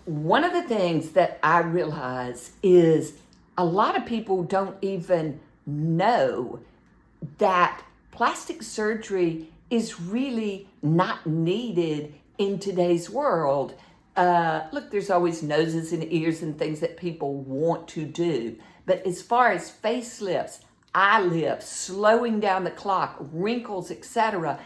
one of the things that I realize is a lot of people don't even know that plastic surgery is really not needed in today's world. Look, there's always noses and ears and things that people want to do. But as far as facelifts, eye lifts, slowing down the clock, wrinkles, etc.,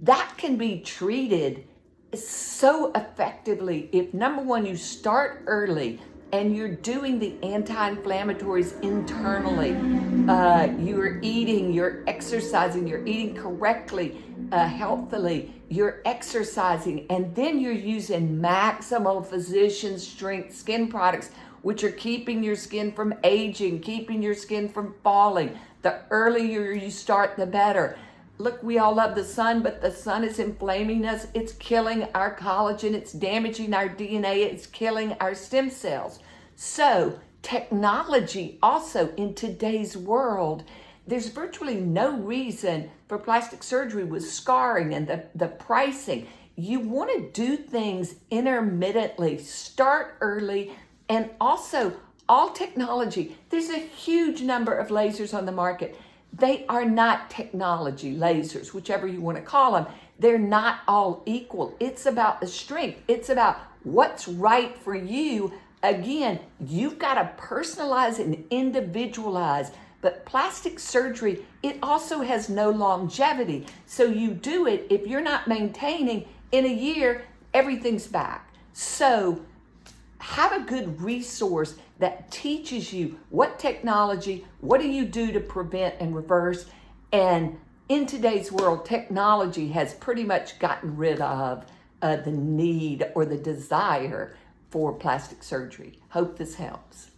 that can be treated so effectively if, number one, you start early and you're doing the anti-inflammatories internally. You're eating, you're exercising, you're eating correctly, healthfully, you're exercising, and then you're using maximal physician strength skin products, which are keeping your skin from aging, keeping your skin from falling. The earlier you start, the better. Look, we all love the sun, but the sun is inflaming us. It's killing our collagen. It's damaging our DNA. It's killing our stem cells. So technology also in today's world, there's virtually no reason for plastic surgery with scarring and the pricing. You want to do things intermittently, start early, and also all technology. There's a huge number of lasers on the market. They are not technology lasers, whichever you want to call them. They're not all equal. It's about the strength. It's about what's right for you. Again, you've got to personalize and individualize. But plastic surgery, it also has no longevity. So you do it, if you're not maintaining, in a year, everything's back. So have a good resource that teaches you what technology, what do you do to prevent and reverse. And in today's world, technology has pretty much gotten rid of the need or the desire for plastic surgery. Hope this helps.